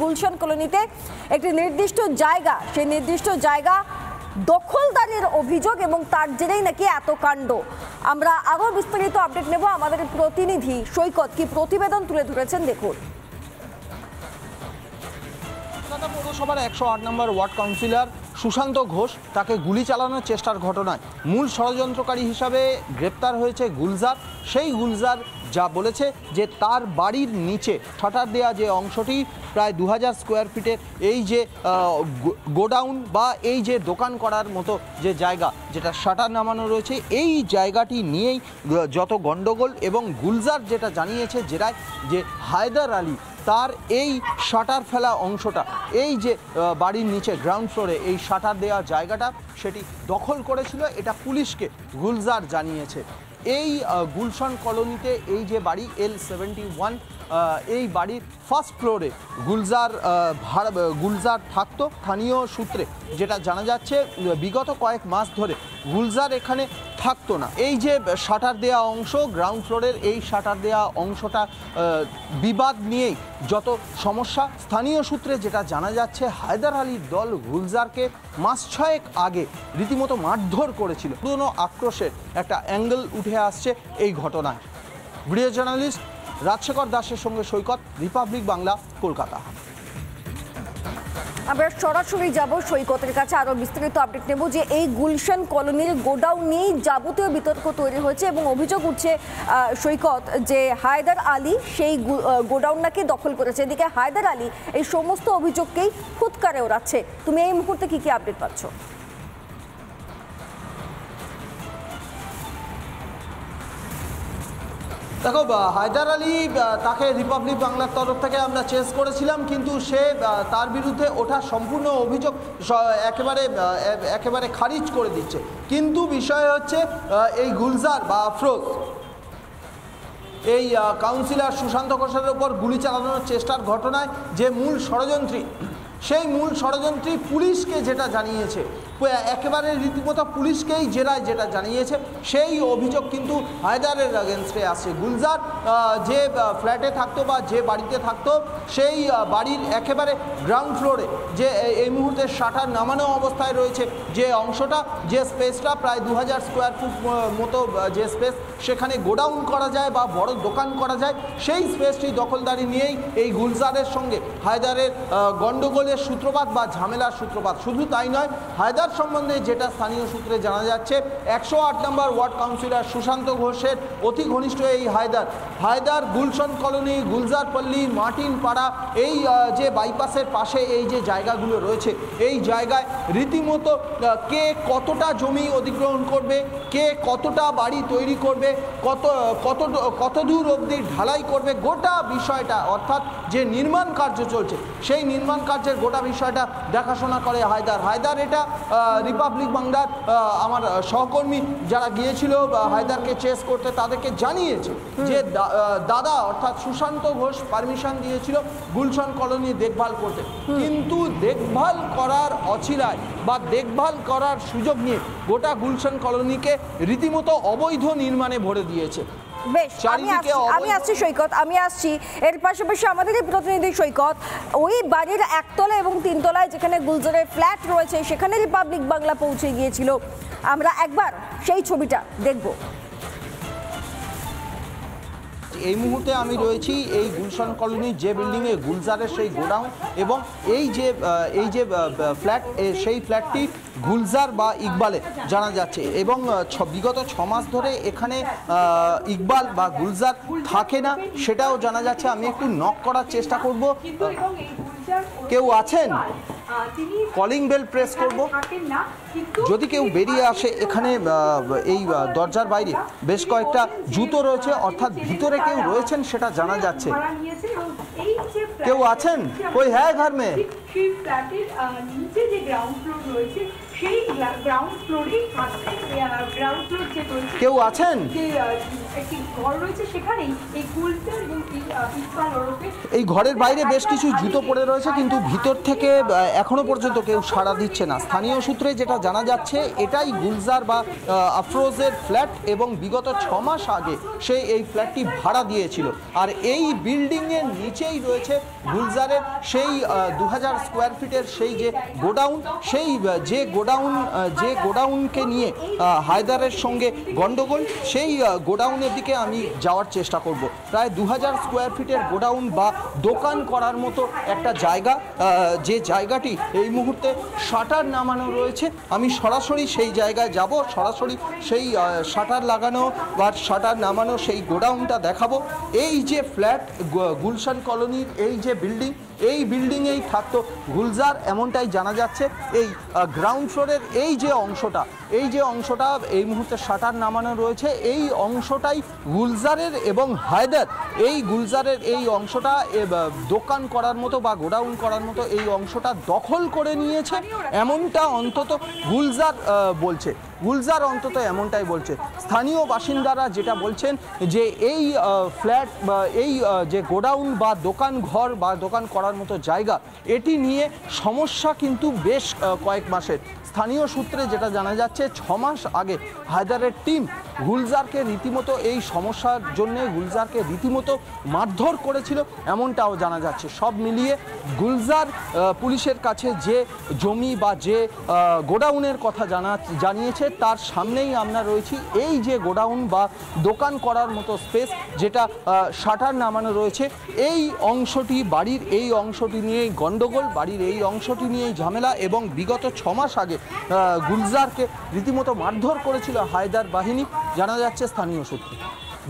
গুলশান কলোনিতে একটি নির্দিষ্ট জায়গা, সেই নির্দিষ্ট জায়গা দখলদারির অভিযোগ এবং তার জেরেই নাকি এত কাণ্ড। আমরা আরো বিস্তারিত আপডেট নেব। আমাদের প্রতিনিধি সৈকত কি প্রতিবেদন তুলে ধরেছেন, দেখুন। পৌরসভার 108 নম্বর ওয়ার্ড কাউন্সিলর সুশান্ত ঘোষ, তাকে গুলি চালানোর চেষ্টার ঘটনায় মূল ষড়যন্ত্রকারী হিসাবে গ্রেপ্তার হয়েছে গুলজার। সেই গুলজার যা বলেছে যে তার বাড়ির নিচে শাটার দেওয়া যে অংশটি প্রায় 2000 স্কোয়ার ফিটের এই যে গোডাউন বা এই যে দোকান করার মতো যে জায়গা, যেটা শাটার নামানো রয়েছে, এই জায়গাটি নিয়েই যত গণ্ডগোল। এবং গুলজার যেটা জানিয়েছে জেরায় যে হায়দার আলী তার এই শাটার ফেলা অংশটা, এই যে বাড়ির নিচে গ্রাউন্ড ফ্লোরে এই শাটার দেওয়া জায়গাটা, সেটি দখল করেছিল। এটা পুলিশকে গুলজার জানিয়েছে। এই গুলশান কলোনিতে এই যে বাড়ি L71, এই বাড়ির ফার্স্ট ফ্লোরে গুলজার থাকতো। স্থানীয় সূত্রে যেটা জানা যাচ্ছে বিগত কয়েক মাস ধরে গুলজার এখানে থাকতো না। এই যে শাটার দেওয়া অংশ, গ্রাউন্ড ফ্লোরের এই শাটার দেওয়া অংশটা বিবাদ নিয়েই যত সমস্যা। স্থানীয় সূত্রে যেটা জানা যাচ্ছে হায়দার আলীর দল গুলজারকে মাস 6 আগে রীতিমতো মারধর করেছিল। পুরনো আক্রোশের একটা অ্যাঙ্গেল উঠে আসছে এই ঘটনায়। ভিডিও জার্নালিস্ট রাজশেখর দাসের সঙ্গে সৈকত, রিপাবলিক বাংলা, কলকাতা। আমরা সরাসরি যাব সৈকতের কাছে, আরো বিস্তারিত আপডেট নেব যে এই গুলশান কলোনির গোডাউন নিয়েই যাবতীয় বিতর্ক তৈরি হয়েছে এবং অভিযোগ উঠছে সৈকত যে হায়দার আলী সেই গোডাউন নাকি দখল করেছে। এদিকে হায়দার আলী এই সমস্ত অভিযোগকেই ফুৎকারে ওড়াচ্ছে। তুমি এই মুহূর্তে কি আপডেট পাচ্ছ? দেখো, হায়দার আলী, তাকে রিপাবলিক বাংলার তরফ থেকে আমরা চেস করেছিলাম, কিন্তু সে তার বিরুদ্ধে ওঠা সম্পূর্ণ অভিযোগ একেবারে খারিজ করে দিচ্ছে। কিন্তু বিষয় হচ্ছে এই গুলজার বা আফরোজ, এই কাউন্সিলর সুশান্ত ঘোষের ওপর গুলি চালানোর চেষ্টার ঘটনায় যে মূল ষড়যন্ত্রী, সেই মূল ষড়যন্ত্রী পুলিশকে যেটা জানিয়েছে, একেবারে রীতিমতো পুলিশকেই জেরায় যেটা জানিয়েছে, সেই অভিযোগ কিন্তু হায়দারের এগেনস্টে আসছে। গুলজার যে ফ্ল্যাটে থাকতো বা যে বাড়িতে থাকতো, সেই বাড়ির একেবারে গ্রাউন্ড ফ্লোরে যে এই মুহূর্তে শাটার নামানো অবস্থায় রয়েছে যে অংশটা, যে স্পেসটা প্রায় 2000 স্কোয়ার ফুট মতো যে স্পেস, সেখানে গোডাউন করা যায় বা বড় দোকান করা যায়, সেই স্পেসটি দখলদারি নিয়েই এই গুলজারের সঙ্গে হায়দারের গণ্ডগোলের সূত্রপাত বা ঝামেলার সূত্রপাত। শুধু তাই নয়, হায়দার সম্বন্ধে যেটা স্থানীয় সূত্রে জানা যাচ্ছে, 108 নম্বর ওয়ার্ড কাউন্সিলর সুশান্ত ঘোষের অতি ঘনিষ্ঠ এই হায়দার গুলশান কলোনি, গুলজার পল্লী, মার্টিন পাড়া, এই যে বাইপাসের পাশে এই যে জায়গাগুলো রয়েছে, এই জায়গায় রীতিমতো কে কতটা জমি অধিগ্রহণ করবে, কে কতটা বাড়ি তৈরি করবে, কত দূর অবধি ঢালাই করবে, গোটা বিষয়টা, অর্থাৎ যে নির্মাণ কার্য চলছে সেই নির্মাণ কার্যের গোটা বিষয়টা দেখাশোনা করে হায়দার। এটা রিপাবলিক বাংলার আমার সহকর্মী যারা গিয়েছিল হায়দারকে চেস করতে, তাদেরকে জানিয়েছে যে দাদা অর্থাৎ সুশান্ত ঘোষ পারমিশন দিয়েছিল গুলশান কলোনি দেখভাল করতে, কিন্তু দেখভাল করার অছিলায় বা দেখভাল করার সুযোগ নিয়ে গোটা গুলশান কলোনিকে রীতিমতো অবৈধ নির্মাণে ভরে দিয়েছে। বেশ, আমি আসছি সৈকত, আমি আসছি। এর পাশাপাশি আমাদের প্রতিনিধি সৈকত ওই বাড়ির 1 তলা এবং 3 তলায় যেখানে গুলজারের ফ্ল্যাট রয়েছে, সেখানে রিপাবলিক বাংলা পৌঁছে গিয়েছিল। আমরা একবার সেই ছবিটা দেখব। এই মুহূর্তে আমি রয়েছি এই গুলশান কলোনির যে বিল্ডিংয়ে গুলজারের সেই গোডাউন, এবং এই যে ফ্ল্যাট, সেই ফ্ল্যাটটি গুলজার বা ইকবালে জানা যাচ্ছে। এবং বিগত 6 মাস ধরে এখানে ইকবাল বা গুলজার থাকে না, সেটাও জানা যাচ্ছে। আমি একটু নক করার চেষ্টা করব। কেউ আছেন? কলিং বেল প্রেস করব, যদি কেউ বেরিয়ে আসে। এখানে এই দরজার বাইরে বেশ কয়েকটা জুতো রয়েছে, অর্থাৎ ভিতরে কেউ রয়েছেন সেটা জানা যাচ্ছে। কেউ আছেন? কই হ্যাঁ ঘর মে? সেই গ্রাউন্ড ফ্লোরে গ্রাউন্ড ফ্লোর যে রয়েছে, কেউ আছেন? যে একটি ঘর রয়েছে সেখানেই এই গুলশান এবং ইকবাল ওরফে এই ঘরের বাইরে বেশ কিছু জুতো পড়ে রয়েছে, কিন্তু ভিতর থেকে এখনো পর্যন্ত কেউ সাড়া দিচ্ছে না। স্থানীয় সূত্রে যেটা জানা যাচ্ছে, এটাই গুলজার বা আফরোজের ফ্ল্যাট এবং বিগত 6 মাস আগে সে এই ফ্ল্যাটটি ভাড়া দিয়েছিল। আর এই বিল্ডিংয়ের নিচেই রয়েছে গুলজারের সেই 2000 স্কোয়ার ফিটের সেই যে গোডাউন, সেই যে গোডাউনকে নিয়ে হায়দারের সঙ্গে গন্ডগোল, সেই গোডাউনের দিকে আমি যাওয়ার চেষ্টা করব। প্রায় 2000 স্কোয়ার ফিটের গোডাউন বা দোকান করার মতো একটা জায়গা, যে জায়গাটি এই মুহূর্তে শাটার নামানো রয়েছে। আমি সরাসরি সেই জায়গায় যাব, সরাসরি সেই শাটার লাগানো বা শাটার নামানো সেই গোডাউনটা দেখাবো। এই যে ফ্ল্যাট গুলশান কলোনির এই যে বিল্ডিং, এই বিল্ডিংয়েই থাকতো গুলজার, এমনটাই জানা যাচ্ছে। এই গ্রাউন্ড ফ্লোরের এই যে অংশটা এই মুহূর্তে শাটার নামানো রয়েছে, এই অংশটাই গুলজারের এবং হায়দার এই গুলজারের এই অংশটা দোকান করার মতো বা গোডাউন করার মতো এই অংশটা দখল করে নিয়েছে, এমনটা অন্তত গুলজার অন্তত এমনটাই বলছে। স্থানীয় বাসিন্দারা যেটা বলছেন যে এই ফ্ল্যাট বা এই যে গোডাউন বা দোকান ঘর বা দোকান করার মতো জায়গা, এটি নিয়ে সমস্যা কিন্তু বেশ কয়েক মাসের। স্থানীয় সূত্রে যেটা জানা যাচ্ছে, 6 মাস আগে হায়দারের টিম গুলজারকে রীতিমতো এই সমস্যার জন্য গুলজারকে রীতিমতো মারধর করেছিল, এমনটাও জানা যাচ্ছে। সব মিলিয়ে গুলজার পুলিশের কাছে যে জমি বা যে গোডাউনের কথা জানিয়েছে, তার সামনেই আমরা রয়েছি। এই যে গোডাউন বা দোকান করার মতো স্পেস, যেটা শাটার নামানো রয়েছে, এই অংশটি বাড়ির এই অংশটি নিয়েই গণ্ডগোল, বাড়ির এই অংশটি নিয়েই ঝামেলা, এবং বিগত 6 মাস আগে গুলজারকে রীতিমতো মারধর করেছিল হায়দার বাহিনী, জানা যাচ্ছে স্থানীয় সূত্রে।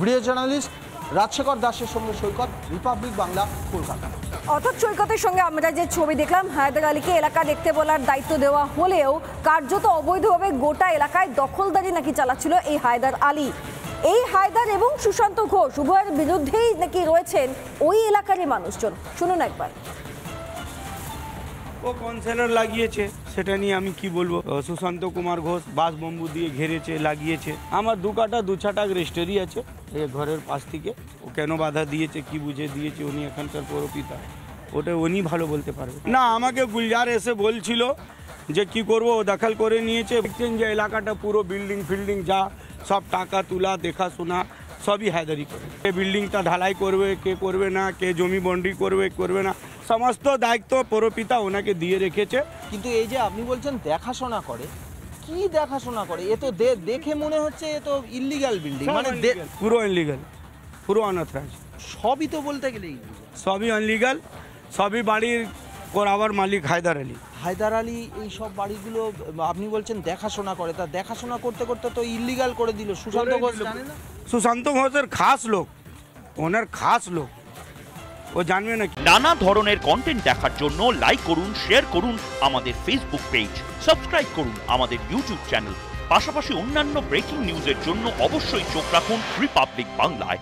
ভিডিও জার্নালিস্ট রাজশেখর দাসের সঙ্গে সৈকত, রিপাবলিক বাংলা, কলকাতা। অর্থাৎ সৈকতের সঙ্গে আমরা যে ছবি দেখলাম, হায়দার আলীকে এলাকা দেখতে বলার দায়িত্ব দেওয়া হলেও কার্যত অবৈধভাবে গোটা এলাকায় দখলদারি নাকি চালাচ্ছিল এই হায়দার আলী। এই হায়দার এবং সুশান্ত ঘোষ উভয়ের বিরুদ্ধেই নাকি রয়েছেন ওই এলাকারই মানুষজন। শুনুন একবার। ও কনসেলার লাগিয়েছে, সেটা নিয়ে আমি কি বলবো। সুশান্ত কুমার ঘোষ বাস বম্বু দিয়ে ঘিরেছে, লাগিয়েছে। আমার 2 কাঠা 2 ছাটাক রেজিস্ট্রি আছে এই ঘরের পাশ থেকে। ও কেন বাধা দিয়েছে, কি বুঝে দিয়েছে, উনি এখানকার পৌরপিতা, ওটা উনি ভালো বলতে পারবে। না, আমাকে গুলজার এসে বলছিল যে কি করব, ও দখল করে নিয়েছে। দেখছেন যে এলাকাটা পুরো বিল্ডিং ফিল্ডিং যা সব টাকা তোলা দেখাশোনা সবই হায়দারি করে। কে বিল্ডিংটা ঢালাই করবে, কে করবে না, কে জমি বন্ডি করবে না, সমস্ত দায়িত্ব পৌরপিতা ওনাকে দিয়ে রেখেছে। কিন্তু এই যে আপনি বলছেন দেখাশোনা করে, কি দেখাশোনা করে? এ তো দেখে মনে হচ্ছে এ তো ইল্লিগাল বিল্ডিং, মানে পুরো ইনলিগাল, পুরো অনথরাইজ। সবই তো বলতে গেলেই সবই আনলিগাল, সবই বাড়ির করাবার মালিক হায়দার আলী। হায়দার আলী এই সব বাড়িগুলো আপনি বলছেন দেখাশোনা করে, তা দেখাশোনা করতে করতে তো ইল্লিগাল করে দিল। সুশান্ত ঘোষ জানে না? সুশান্ত ঘোষের খাস লোক, ওনার খাস লোক, ও জানবে না। নানা ধরনের কন্টেন্ট দেখার জন্য লাইক করুন, শেয়ার করুন আমাদের ফেসবুক পেজ, সাবস্ক্রাইব করুন আমাদের ইউটিউব চ্যানেল। পাশাপাশি অন্যান্য ব্রেকিং নিউজের জন্য অবশ্যই চোখ রাখুন রিপাবলিক বাংলায়।